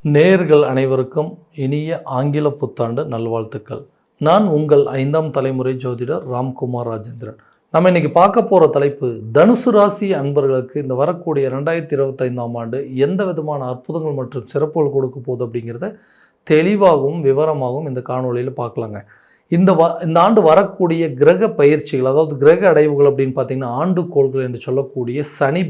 நேயர்கள் அனைவருக்கும் இனிய ஆங்கில புத்தாண்டு நல்வாழ்த்துக்கள். நான் உங்கள் 5ஆம் தலைமுறை ஜோதிடர் ராம்குமார் ராஜேந்திரன். நம்ம இன்னைக்கு பார்க்க போகிற தலைப்பு, தனுசு ராசி அன்பர்களுக்கு இந்த வரக்கூடிய 2025ஆம் ஆண்டு எந்த விதமான அற்புதங்கள் மற்றும் சிறப்புகள் கொடுக்க போகுது அப்படிங்கிறத தெளிவாகவும் விவரமாகவும் இந்த காணொலியில் பார்க்கலாங்க. இந்த ஆண்டு வரக்கூடிய கிரக பயிற்சிகள், அதாவது கிரக அடைவுகள் அப்படின்னு பார்த்தீங்கன்னா, ஆண்டுகோள்கள் என்று சொல்லக்கூடிய சனி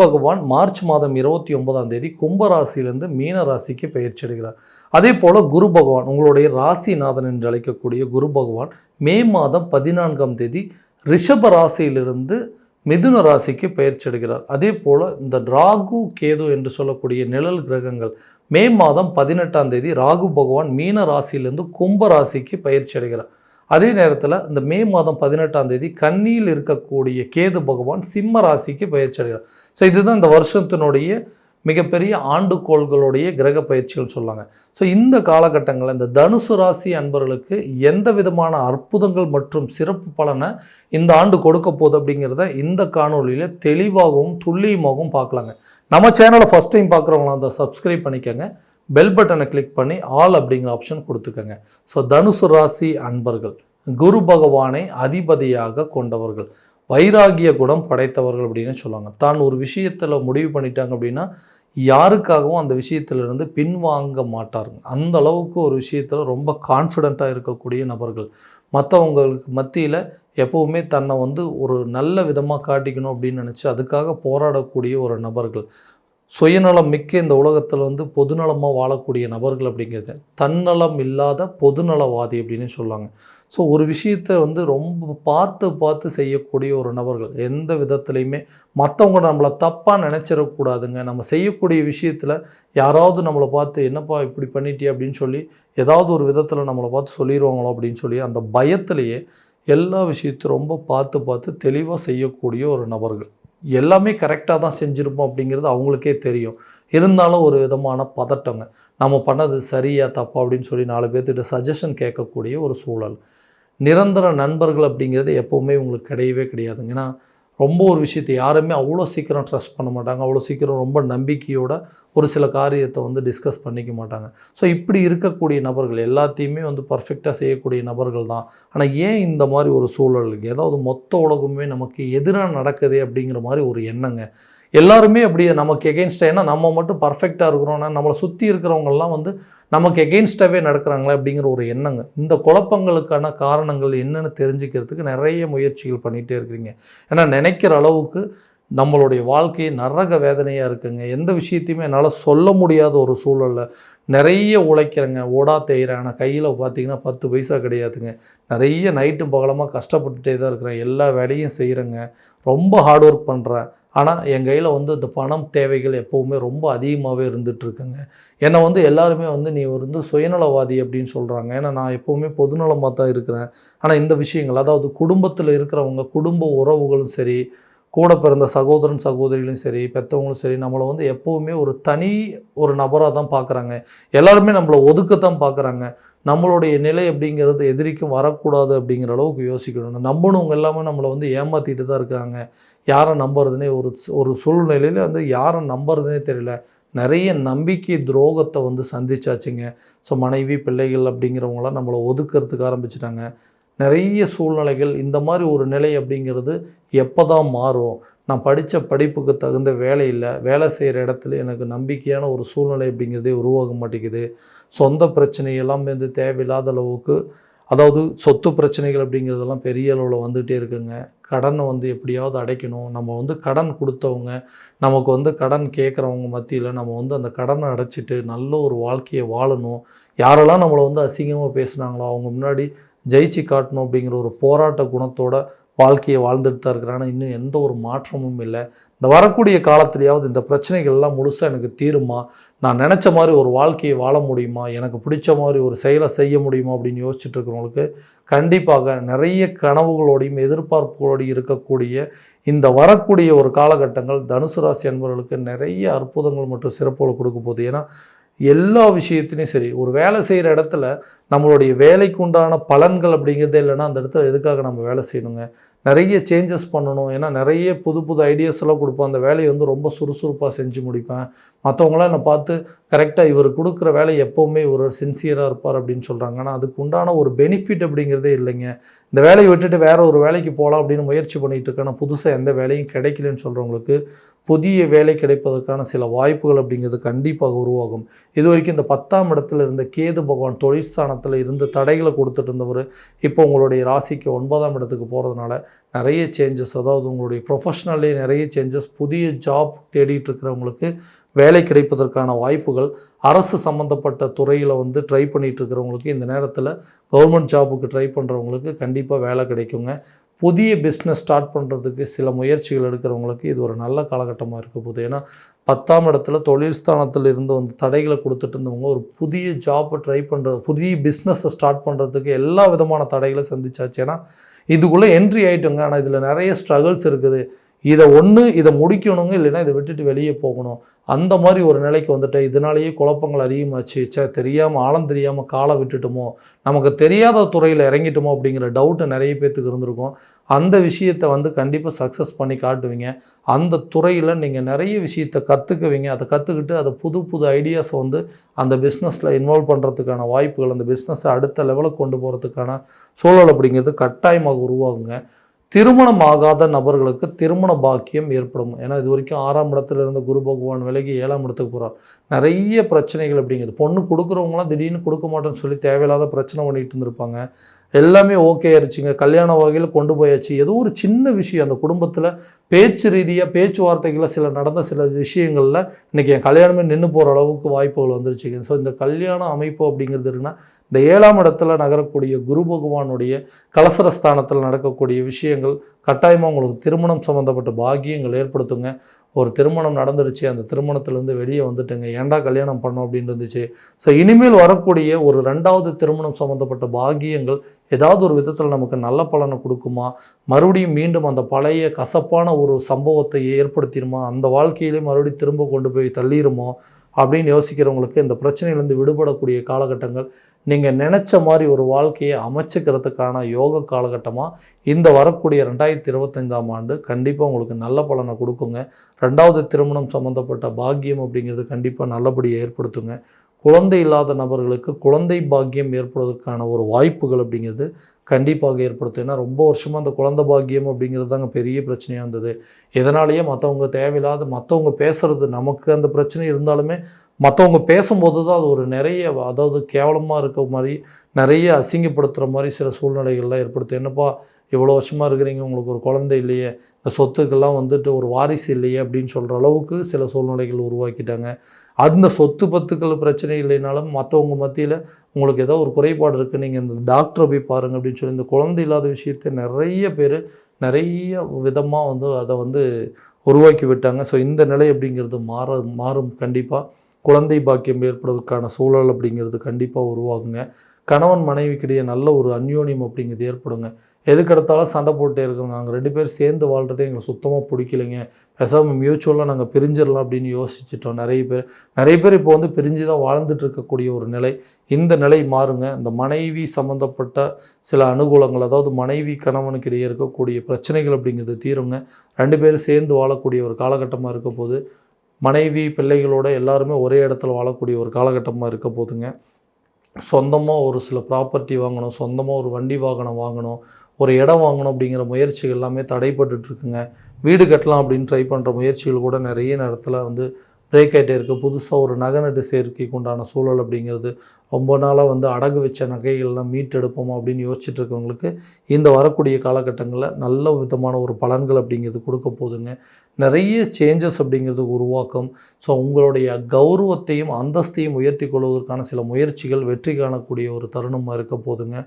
பகவான் மார்ச் மாதம் 29ஆம் தேதி கும்பராசியிலிருந்து மீன ராசிக்கு பயிற்சி அடைகிறார். அதே போல் குரு பகவான், உங்களுடைய ராசிநாதன் என்று அழைக்கக்கூடிய குரு பகவான் மே மாதம் 14ஆம் தேதி ரிஷப ராசியிலிருந்து மிதுன ராசிக்கு பயிற்சி அடைகிறார். அதே போல் இந்த ராகு கேது என்று சொல்லக்கூடிய நிழல் கிரகங்கள் மே மாதம் 18ஆம் தேதி ராகு பகவான் மீன ராசியிலிருந்து கும்ப ராசிக்கு பயிற்சி அடைகிறார். அதே நேரத்தில் இந்த மே மாதம் 18ஆம் தேதி கன்னியில் இருக்கக்கூடிய கேது பகவான் சிம்ம ராசிக்கு பயிற்சி அடைகிறார். ஸோ இதுதான் இந்த வருஷத்தினுடைய மிகப்பெரிய ஆண்டுகோள்களுடைய கிரக பயிற்சிகள் சொல்லாங்க. ஸோ இந்த காலகட்டங்களில் இந்த தனுசு ராசி அன்பர்களுக்கு எந்த விதமான அற்புதங்கள் மற்றும் சிறப்பு பலனை இந்த ஆண்டு கொடுக்க போகுது அப்படிங்கிறத இந்த காணொலியில் தெளிவாகவும் துல்லியமாகவும் பார்க்கலாங்க. நம்ம சேனலை ஃபஸ்ட் டைம் பார்க்குறவங்களாம் அதை சப்ஸ்கிரைப் பண்ணிக்கோங்க, பெல் பட்டனை கிளிக் பண்ணி ஆல் அப்படிங்கிற ஆப்ஷன் கொடுத்துக்கோங்க. ஸோ தனுசு ராசி அன்பர்கள் குரு பகவானை அதிபதியாக கொண்டவர்கள், வைராகிய குணம் படைத்தவர்கள் அப்படின்னு சொல்லுவாங்க. தான் ஒரு விஷயத்தில் முடிவு பண்ணிட்டாங்க அப்படின்னா யாருக்காகவும் அந்த விஷயத்திலிருந்து பின்வாங்க மாட்டாருங்க. அந்த அளவுக்கு ஒரு விஷயத்தில் ரொம்ப கான்ஃபிடெண்ட்டாக இருக்கக்கூடிய நபர்கள், மற்றவங்களுக்கு மத்தியில் எப்போவுமே தன்னை ஒரு நல்ல விதமாக காட்டிக்கணும் அப்படின்னு நினச்சி அதுக்காக போராடக்கூடிய ஒரு நபர்கள், சுயநலம் மிக்க இந்த உலகத்தில் பொதுநலமாக வாழக்கூடிய நபர்கள் அப்படிங்கிறது தன்னலம் இல்லாத பொதுநலவாதி அப்படின்னு சொல்லுவாங்க. ஸோ ஒரு விஷயத்தை ரொம்ப பார்த்து செய்யக்கூடிய ஒரு நபர்கள், எந்த விதத்துலையுமே மற்றவங்க நம்மளை தப்பாக நினச்சிடக்கூடாதுங்க. நம்ம செய்யக்கூடிய விஷயத்தில் யாராவது நம்மளை பார்த்து என்னப்பா இப்படி பண்ணிட்டியே அப்படின்னு சொல்லி ஏதாவது ஒரு விதத்தில் நம்மளை பார்த்து சொல்லிடுவாங்களோ அப்படின்னு சொல்லி அந்த பயத்திலேயே எல்லா விஷயத்தையும் ரொம்ப பார்த்து தெளிவாக செய்யக்கூடிய ஒரு நபர்கள். எல்லாமே கரெக்டாக தான் செஞ்சுருப்போம் அப்படிங்கிறது அவங்களுக்கே தெரியும். இருந்தாலும் ஒரு விதமான பதட்டங்க, நம்ம பண்ணது சரியா தப்பா அப்படின்னு சொல்லி 4 பேர்த்திட்ட சஜஷன் கேட்கக்கூடிய ஒரு சூழல். நிரந்தர நண்பர்கள் அப்படிங்கிறது எப்போவுமே உங்களுக்கு கிடையவே கிடையாதுங்க. ஏன்னா ரொம்ப ஒரு விஷயத்தை யாருமே அவ்வளோ சீக்கிரம் ட்ரஸ்ட் பண்ண மாட்டாங்க, அவ்வளோ சீக்கிரம் ரொம்ப நம்பிக்கையோட ஒரு சில காரியத்தை டிஸ்கஸ் பண்ணிக்க மாட்டாங்க. ஸோ இப்படி இருக்கக்கூடிய நபர்கள் எல்லாத்தையுமே பர்ஃபெக்டாக செய்யக்கூடிய நபர்கள் தான். ஆனால் ஏன் இந்த மாதிரி ஒரு சூழல், ஏதாவது மொத்த உலகமே நமக்கு எதிராக நடக்குது அப்படிங்கிற மாதிரி ஒரு எண்ணங்க. எல்லாருமே அப்படியே நமக்கு எகெயின்ஸ்டாக, ஏன்னா நம்ம மட்டும் பர்ஃபெக்டாக இருக்கிறோன்னா நம்மளை சுற்றி இருக்கிறவங்கெல்லாம் நமக்கு எகெயின்ஸ்டாகவே நடக்கிறாங்களே அப்படிங்கிற ஒரு எண்ணங்க. இந்த குழப்பங்களுக்கான காரணங்கள் என்னென்னு தெரிஞ்சுக்கிறதுக்கு நிறைய முயற்சிகள் பண்ணிகிட்டே இருக்கிறீங்க. ஏன்னா நினைக்கிற அளவுக்கு நம்மளுடைய வாழ்க்கையை நரக வேதனையாக இருக்குங்க. எந்த விஷயத்தையுமே என்னால் சொல்ல முடியாத ஒரு சூழலில் நிறைய உழைக்கிறேங்க, ஓடா தேய்கிறேன். ஆனால் கையில் பார்த்திங்கன்னா 10 பைசா கிடையாதுங்க. நிறைய நைட்டும் பகலமாக கஷ்டப்பட்டுகிட்டே தான் இருக்கிறேன், எல்லா வேலையும் செய்கிறேங்க, ரொம்ப ஹார்ட் ஒர்க் பண்ணுறேன். ஆனால் என் கையில் இந்த பணம் தேவைகள் எப்போவுமே ரொம்ப அதிகமாகவே இருந்துகிட்ருக்குங்க. என்னை எல்லாருமே நீ சுயநலவாதி அப்படின்னு சொல்கிறாங்க. ஏன்னா நான் எப்போவுமே பொதுநலமாக தான் இருக்கிறேன். ஆனால் இந்த விஷயங்கள், அதாவது குடும்பத்தில் இருக்கிறவங்க, குடும்ப உறவுகளும் சரி, கூட பிறந்த சகோதரன் சகோதரிகளும் சரி, பெற்றவங்களும் சரி, நம்மளை எப்போவுமே ஒரு நபராக தான் பார்க்குறாங்க. எல்லாருமே நம்மளை ஒதுக்கத்தான் பார்க்குறாங்க. நம்மளுடைய நிலை அப்படிங்கிறது எதிரிக்கும் வரக்கூடாது அப்படிங்கிற அளவுக்கு யோசிக்கணும். நம்பணுங்க எல்லாமே நம்மளை ஏமாற்றிட்டு தான் இருக்காங்க. யாரை நம்புறதுனே ஒரு சூழ்நிலையில் யாரை நம்புறதுனே தெரியல. நிறைய நம்பிக்கை துரோகத்தை சந்திச்சாச்சுங்க. ஸோ மனைவி பிள்ளைகள் அப்படிங்கிறவங்களாம் நம்மளை ஒதுக்கிறதுக்கு ஆரம்பிச்சிட்டாங்க. நிறைய சூழ்நிலைகள், இந்த மாதிரி ஒரு நிலை அப்படிங்கிறது எப்போ தான் மாறும்? நான் படித்த படிப்புக்கு தகுந்த வேலை இல்லை, வேலை செய்கிற இடத்துல எனக்கு நம்பிக்கையான ஒரு சூழ்நிலை அப்படிங்கிறதே உருவாக மாட்டேங்குது. சொந்த பிரச்சனையெல்லாம் தேவையில்லாத அளவுக்கு, அதாவது சொத்து பிரச்சனைகள் அப்படிங்கிறதெல்லாம் பெரிய அளவில் வந்துகிட்டே இருக்குங்க. கடனை எப்படியாவது அடைக்கணும். நம்ம கடன் கொடுத்தவங்க, நமக்கு கடன் கேட்குறவங்க மத்தியில் நம்ம அந்த கடனை அடைச்சிட்டு நல்ல ஒரு வாழ்க்கையை வாழணும். யாரெல்லாம் நம்மளை அசிங்கமாக பேசுனாங்களோ அவங்க முன்னாடி ஜெயிச்சு காட்டணும் அப்படிங்கிற ஒரு போராட்ட குணத்தோட வாழ்க்கையை வாழ்ந்துட்டு தான் இருக்கிறாங்க. இன்னும் எந்த ஒரு மாற்றமும் இல்லை. இந்த வரக்கூடிய காலத்துலையாவது இந்த பிரச்சனைகள்லாம் முழுசாக எனக்கு தீருமா, நான் நினச்ச மாதிரி ஒரு வாழ்க்கையை வாழ முடியுமா, எனக்கு பிடிச்ச மாதிரி ஒரு செயலை செய்ய முடியுமா அப்படின்னு யோசிச்சுட்டு இருக்கிறவங்களுக்கு கண்டிப்பாக நிறைய கனவுகளோடையும் எதிர்பார்ப்புகளோடையும் இருக்கக்கூடிய இந்த வரக்கூடிய ஒரு காலகட்டங்கள் தனுசு ராசி அன்பர்களுக்கு நிறைய அற்புதங்கள் மற்றும் சிறப்புகளை கொடுக்க போகுது. ஏன்னா எல்லா விஷயத்துலையும் சரி, ஒரு வேலை செய்கிற இடத்துல நம்மளுடைய வேலைக்கு உண்டான பலன்கள் அப்படிங்கிறதே இல்லைன்னா அந்த இடத்துல எதுக்காக நம்ம வேலை செய்யணுங்க? நிறைய சேஞ்சஸ் பண்ணணும். ஏன்னா நிறைய புது புது ஐடியாஸ் எல்லாம் கொடுப்பேன். அந்த வேலையை வந்து ரொம்ப சுறுசுறுப்பாக செஞ்சு முடிப்பேன். மற்றவங்களாம் என்னை பார்த்து கரெக்டாக இவர் கொடுக்குற வேலை எப்போவுமே ஒரு சின்சியராக இருப்பார் அப்படின்னு சொல்கிறாங்க. ஆனால் அதுக்கு உண்டான ஒரு பெனிஃபிட் அப்படிங்கிறதே இல்லைங்க. இந்த வேலையை விட்டுட்டு வேற ஒரு வேலைக்கு போகலாம் அப்படின்னு முயற்சி பண்ணிகிட்டு இருக்கேன். ஆனால் புதுசாக எந்த வேலையும் கிடைக்கலன்னு சொல்கிறவங்களுக்கு புதிய வேலை கிடைப்பதற்கான சில வாய்ப்புகள் அப்படிங்கிறது கண்டிப்பாக உருவாகும். இது வரைக்கும் இந்த 10ஆம் இடத்துல இருந்த கேது பகவான் தொழிற்ஸ்தானத்தில் இருந்து தடைகளை கொடுத்துட்டு இருந்தவர் இப்போ உங்களுடைய ராசிக்கு 9ஆம் இடத்துக்கு போகிறதுனால நிறைய சேஞ்சஸ், அதாவது உங்களுடைய ப்ரொஃபஷ்னல்லே நிறைய சேஞ்சஸ், புதிய ஜாப் தேடிட்டு இருக்கிறவங்களுக்கு வேலை கிடைப்பதற்கான வாய்ப்புகள், அரசு சம்மந்தப்பட்ட துறையில் வந்து ட்ரை பண்ணிகிட்டு இருக்கிறவங்களுக்கு இந்த நேரத்தில் கவர்மெண்ட் ஜாபுக்கு ட்ரை பண்ணுறவங்களுக்கு கண்டிப்பாக வேலை கிடைக்குங்க. புதிய பிஸ்னஸ் ஸ்டார்ட் பண்ணுறதுக்கு சில முயற்சிகள் எடுக்கிறவங்களுக்கு இது ஒரு நல்ல காலகட்டமாக இருக்க போகுது. ஏன்னா 10ஆம் இடத்துல தொழில் ஸ்தானத்தில் இருந்து வந்து தடைகளை கொடுத்துட்டு இருந்தவங்க ஒரு புதிய ஜாப்பை ட்ரை பண்ணுறது, புதிய பிஸ்னஸை ஸ்டார்ட் பண்ணுறதுக்கு எல்லா விதமான தடைகளை சந்திச்சாச்சு. ஏன்னா இதுக்குள்ளே என்ட்ரி ஆகிட்டோங்க. ஆனால் இதில் நிறைய ஸ்ட்ரகிள்ஸ் இருக்குது. இதை முடிக்கணுங்க, இல்லைன்னா இதை விட்டுட்டு வெளியே போகணும், அந்த மாதிரி ஒரு நிலைக்கு வந்துட்டு இதனாலேயே குழப்பங்கள் அதிகமாச்சு. தெரியாமல் ஆழம் தெரியாமல் காலை விட்டுட்டோமோ, நமக்கு தெரியாத துறையில் இறங்கிட்டோமோ அப்படிங்கிற டவுட்டு நிறைய பேர்த்துக்கு இருந்திருக்கும். அந்த விஷயத்தை வந்து கண்டிப்பாக சக்ஸஸ் பண்ணி காட்டுவீங்க. அந்த துறையில் நீங்கள் நிறைய விஷயத்தை கற்றுக்குவீங்க. அதை கற்றுக்கிட்டு அதை புது புது ஐடியாஸை வந்து அந்த பிஸ்னஸில் இன்வால்வ் பண்ணுறதுக்கான வாய்ப்புகள், அந்த பிஸ்னஸை அடுத்த லெவலுக்கு கொண்டு போகிறதுக்கான சூழல் அப்படிங்கிறது கட்டாயமாக உருவாகுங்க. திருமணம் ஆகாத நபர்களுக்கு திருமண பாக்கியம் ஏற்படும். ஏன்னா இது வரைக்கும் 6ஆம் இடத்துல இருந்த குரு பகவான் விலகி 7ஆம் இடத்துக்கு போகிறார். நிறைய பிரச்சனைகள் அப்படிங்கிறது, பொண்ணு கொடுக்குறவங்களாம் திடீர்னு கொடுக்க மாட்டேன்னு சொல்லி தேவையில்லாத பிரச்சனை பண்ணிகிட்டு இருந்திருப்பாங்க. எல்லாமே ஓகே ஆயிடுச்சுங்க, கல்யாண வகையில் கொண்டு போயாச்சு. ஏதோ ஒரு சின்ன விஷயம் அந்த குடும்பத்தில் பேச்சு ரீதியாக பேச்சுவார்த்தைகளில் நடந்த சில விஷயங்களில் இன்றைக்கி என் கல்யாணமே நின்று போகிற அளவுக்கு வாய்ப்புகள் வந்துருச்சுங்க. ஸோ இந்த கல்யாண அமைப்பு அப்படிங்கிறது இருக்குன்னா இந்த 7ஆம் இடத்துல நகரக்கூடிய குரு பகவானுடைய கலசரஸ்தானத்தில் நடக்கக்கூடிய விஷயங்கள் கட்டாயமாக உங்களுக்கு திருமணம் சம்மந்தப்பட்ட பாக்கியங்கள் ஏற்படுத்துங்க. ஒரு திருமணம் நடந்துருச்சு, அந்த திருமணத்துலேருந்து வெளியே வந்துட்டுங்க, ஏன்டா கல்யாணம் பண்ணோம் அப்படின்னு இருந்துச்சு. ஸோ இனிமேல் வரக்கூடிய ஒரு 2வது திருமணம் சம்மந்தப்பட்ட பாக்கியங்கள் ஏதாவது ஒரு விதத்தில் நமக்கு நல்ல பலனை கொடுக்குமா, மறுபடியும் மீண்டும் அந்த பழைய கசப்பான ஒரு சம்பவத்தை ஏற்படுத்திடுமா, அந்த வாழ்க்கையிலே மறுபடியும் திரும்ப கொண்டு போய் தள்ளிடுமோ அப்படின்னு யோசிக்கிறவங்களுக்கு இந்த பிரச்சனையிலேருந்து விடுபடக்கூடிய காலகட்டங்கள், நீங்கள் நினச்ச மாதிரி ஒரு வாழ்க்கையை அமைச்சிக்கிறதுக்கான யோக காலகட்டமாக இந்த வரக்கூடிய 2025ஆம் ஆண்டு கண்டிப்பாக உங்களுக்கு நல்ல பலனை கொடுக்குங்க. 2வது திருமணம் சம்மந்தப்பட்ட பாக்கியம் அப்படிங்கிறது கண்டிப்பாக நல்லபடியாக ஏற்படுத்துங்க. குழந்தை இல்லாத நபர்களுக்கு குழந்தை பாக்கியம் ஏற்படுவதற்கான ஒரு வாய்ப்புகள் அப்படிங்கிறது கண்டிப்பாக ஏற்படுத்தும். ஏன்னா ரொம்ப வருஷமாக அந்த குழந்தை பாக்கியம் அப்படிங்கிறது தாங்க பெரிய பிரச்சனையாக இருந்தது. இதனாலேயே மற்றவங்க தேவையில்லாத மற்றவங்க பேசுகிறது, நமக்கு அந்த பிரச்சனை இருந்தாலுமே மற்றவங்க பேசும்போது தான் அது ஒரு நிறைய, அதாவது கேவலமாக இருக்க மாதிரி, நிறைய அசிங்கப்படுத்துகிற மாதிரி சில சூழ்நிலைகள்லாம் ஏற்படுத்தும். என்னப்பா இவ்வளோ வருஷமாக இருக்கிறீங்க, உங்களுக்கு ஒரு குழந்தை இல்லையே, இந்த சொத்துக்கெல்லாம் வந்துட்டு ஒரு வாரிசு இல்லையே அப்படின்னு சொல்கிற அளவுக்கு சில சூழ்நிலைகள் உருவாக்கிட்டாங்க. அந்த சொத்து பத்துக்கள் பிரச்சனை இல்லைனாலும் மற்றவங்க மத்தியில் உங்களுக்கு ஏதோ ஒரு குறைபாடு இருக்குது, நீங்கள் இந்த டாக்டரை போய் பாருங்கள் அப்படின்னு சொல்லி இந்த குழந்தை இல்லாத விஷயத்தை நிறைய பேர் நிறைய விதமாக வந்து அதை வந்து உருவாக்கி விட்டாங்க. ஸோ இந்த நிலை அப்படிங்கிறது மாறும். கண்டிப்பாக குழந்தை பாக்கியம் ஏற்படுவதற்கான சூழல் அப்படிங்கிறது கண்டிப்பாக உருவாகுங்க. கணவன் மனைவிக்கிடையே நல்ல ஒரு அந்யோன்யம் அப்படிங்கிறது ஏற்படுங்க. எதுக்கெடுத்தாலும் சண்டை போட்டே இருக்கோம், நாங்கள் 2 பேர் சேர்ந்து வாழ்கிறதே எங்களுக்கு சுத்தமாக பிடிக்கலைங்க, பேசாமல் மியூச்சுவலாக நாங்கள் பிரிஞ்சிடலாம் அப்படின்னு யோசிச்சுட்டோம். நிறைய பேர் இப்போ வந்து பிரிஞ்சு தான் வாழ்ந்துட்டு இருக்கக்கூடிய ஒரு நிலை. இந்த நிலை மாறுங்க. இந்த மனைவி சம்மந்தப்பட்ட சில அனுகூலங்கள், அதாவது மனைவி கணவனுக்கு இடையே இருக்கக்கூடிய பிரச்சனைகள் அப்படிங்கிறது தீருங்க. 2 பேரும் சேர்ந்து வாழக்கூடிய ஒரு காலகட்டமாக இருக்க போது, மனைவி பிள்ளைகளோட எல்லாருமே ஒரே இடத்துல வாழக்கூடிய ஒரு காலகட்டமாக இருக்க போதுங்க. சொந்தமாக ஒரு சில ப்ராப்பர்ட்டி வாங்கணும், சொந்தமாக ஒரு வண்டி வாகனம் வாங்கணும், ஒரு இடம் வாங்கணும் அப்படிங்கிற முயற்சிகள் எல்லாமே தடைப்பட்டுருக்குங்க. வீடு கட்டலாம் அப்படின்னு ட்ரை பண்ணுற முயற்சிகள் கூட நிறைய நேரத்தில் வந்து பிரேக் ஆகிட்டே இருக்குது. புதுசாக ஒரு நகை நட்டு சேர்க்கைக்கு உண்டான சூழல் அப்படிங்கிறது, ரொம்ப நாளாக வந்து அடகு வச்ச நகைகள்லாம் மீட்டெடுப்போமா அப்படின்னு யோசிச்சுட்டு இருக்கவங்களுக்கு இந்த வரக்கூடிய காலகட்டங்களில் நல்ல விதமான ஒரு பலன்கள் அப்படிங்கிறது கொடுக்க போதுங்க. நிறைய சேஞ்சஸ் அப்படிங்கிறது உருவாக்கும். ஸோ உங்களுடைய கௌரவத்தையும் அந்தஸ்தையும் உயர்த்தி கொள்வதற்கான சில முயற்சிகள் வெற்றி காணக்கூடிய ஒரு தருணமாக இருக்க போதுங்க.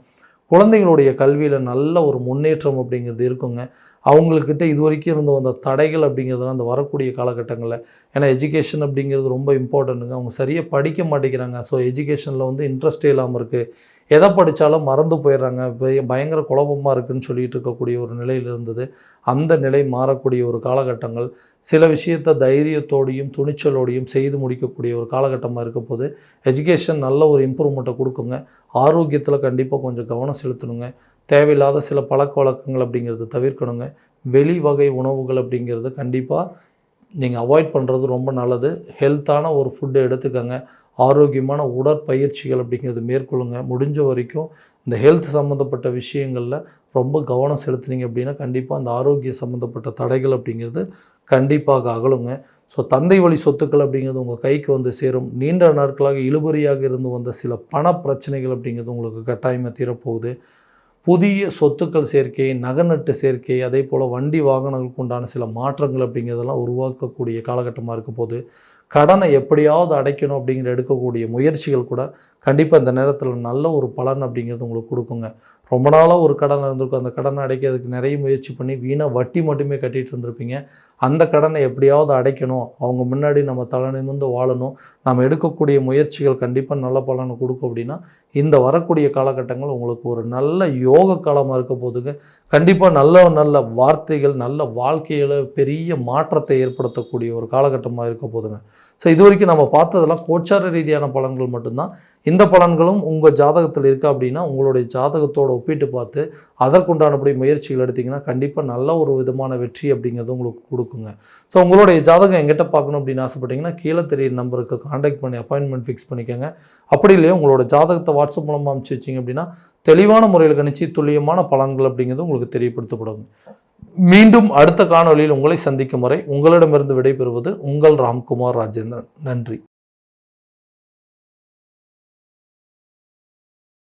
குழந்தைகளுடைய கல்வியில் நல்ல ஒரு முன்னேற்றம் அப்படிங்கிறது இருக்குங்க. அவங்கக்கிட்ட இது வரைக்கும் இருந்து வந்த தடைகள் அப்படிங்கிறதுலாம் அந்த வரக்கூடிய காலகட்டங்களில், ஏன்னா எஜுகேஷன் அப்படிங்கிறது ரொம்ப இம்பார்ட்டண்ட்டுங்க. அவங்க சரியாக படிக்க மாட்டேங்கிறாங்க. ஸோ எஜுகேஷனில் வந்து இன்ட்ரெஸ்டே இல்லாமல் இருக்குது. எதை படித்தாலும் மறந்து போயிடுறாங்க. பயங்கர குழப்பமாக இருக்குதுன்னு சொல்லிட்டு இருக்கக்கூடிய ஒரு நிலையில் இருந்தது. அந்த நிலை மாறக்கூடிய ஒரு காலகட்டங்கள், சில விஷயத்தை தைரியத்தோடையும் துணிச்சலோடையும் செய்து முடிக்கக்கூடிய ஒரு காலகட்டமாக இருக்க போது எஜுகேஷன் நல்ல ஒரு இம்ப்ரூவ்மெண்ட்டை கொடுக்குங்க. ஆரோக்கியத்தில் கண்டிப்பாக கொஞ்சம் கவனம் செலுத்தணுங்க. தேவையில்லாத சில பழக்க வழக்கங்கள் அப்படிங்கிறத தவிர்க்கணுங்க. வெளி வகை உணவுகள் அப்படிங்கிறது கண்டிப்பாக நீங்கள் அவாய்ட் பண்ணுறது ரொம்ப நல்லது. ஹெல்த்தான ஒரு ஃபுட்டை எடுத்துக்கங்க. ஆரோக்கியமான உடற்பயிற்சிகள் அப்படிங்கிறது மேற்கொள்ளுங்க. முடிஞ்ச வரைக்கும் இந்த ஹெல்த் சம்மந்தப்பட்ட விஷயங்களில் ரொம்ப கவனம் செலுத்துனீங்க அப்படின்னா கண்டிப்பாக அந்த ஆரோக்கிய சம்மந்தப்பட்ட தடைகள் அப்படிங்கிறது கண்டிப்பாக அகலுங்க. ஸோ தந்தை வழி சொத்துக்கள் அப்படிங்கிறது உங்கள் கைக்கு வந்து சேரும். நீண்ட நாட்களாக இழுபறியாக இருந்து வந்த சில பண பிரச்சனைகள் அப்படிங்கிறது உங்களுக்கு கட்டாயமாக தீரப்போகுது. புதிய சொத்துக்கள் சேர்க்கை, நகநட்டு சேர்க்கை, அதே போல் வண்டி வாகனங்களுக்கு உண்டான சில மாற்றங்கள் அப்படிங்கிறதெல்லாம் உருவாக்கக்கூடிய காலகட்டமாக இருக்க போது கடனை எப்படியாவது அடைக்கணும் அப்படிங்கிற எடுக்கக்கூடிய முயற்சிகள் கூட கண்டிப்பாக இந்த நேரத்தில் நல்ல ஒரு பலன் அப்படிங்கிறது உங்களுக்கு கொடுக்குங்க. ரொம்ப நாளாக ஒரு கடன் இருந்திருக்கும். அந்த கடனை அடைக்கிறதுக்கு நிறைய முயற்சி பண்ணி வீணாக வட்டி மட்டுமே கட்டிகிட்டு இருந்திருப்பீங்க. அந்த கடனை எப்படியாவது அடைக்கணும், அவங்க முன்னாடி நம்ம தலை நிமிர்ந்து வாழணும், நம்ம எடுக்கக்கூடிய முயற்சிகள் கண்டிப்பாக நல்ல பலனை கொடுக்கும் அப்படின்னா இந்த வரக்கூடிய காலகட்டங்கள் உங்களுக்கு ஒரு நல்ல யோக காலமாக இருக்க போதுங்க. கண்டிப்பாக நல்ல நல்ல வார்த்தைகள், நல்ல வாழ்க்கையில் பெரிய மாற்றத்தை ஏற்படுத்தக்கூடிய ஒரு காலகட்டமாக இருக்க போதுங்க. ஸோ இது வரைக்கும் நம்ம பார்த்ததெல்லாம் கோச்சார ரீதியான பலன்கள் மட்டும்தான். இந்த பலன்களும் உங்கள் ஜாதகத்தில் இருக்கா அப்படின்னா உங்களுடைய ஜாதகத்தோடு ஒப்பிட்டு பார்த்து அதற்குண்டானபடி முயற்சிகள் எடுத்திங்கன்னா கண்டிப்பாக நல்ல ஒரு விதமான வெற்றி அப்படிங்கிறது உங்களுக்கு கொடுக்குங்க. ஸோ உங்களுடைய ஜாதகம் எங்கிட்ட பார்க்கணும் அப்படின்னு ஆசைப்பட்டீங்கன்னா கீழே தெரியுற நம்பருக்கு காண்டாக்ட் பண்ணி அப்பாயின்மெண்ட் ஃபிக்ஸ் பண்ணிக்கோங்க. அப்படி இல்லையா உங்களோட ஜாதகத்தை வாட்ஸ்அப் மூலமாக அனுப்பிச்சி வச்சிங்க அப்படின்னா தெளிவான முறையில் கணிச்சு துல்லியமான பலன்கள் அப்படிங்கிறது உங்களுக்கு தெரியப்படுத்தப்படுங்க. மீண்டும் அடுத்த காணொளியில் உங்களை சந்திக்கும் வரை உங்களிடமிருந்து விடைபெறுவது உங்கள் ராம்குமார் ராஜேந்திரன். நன்றி.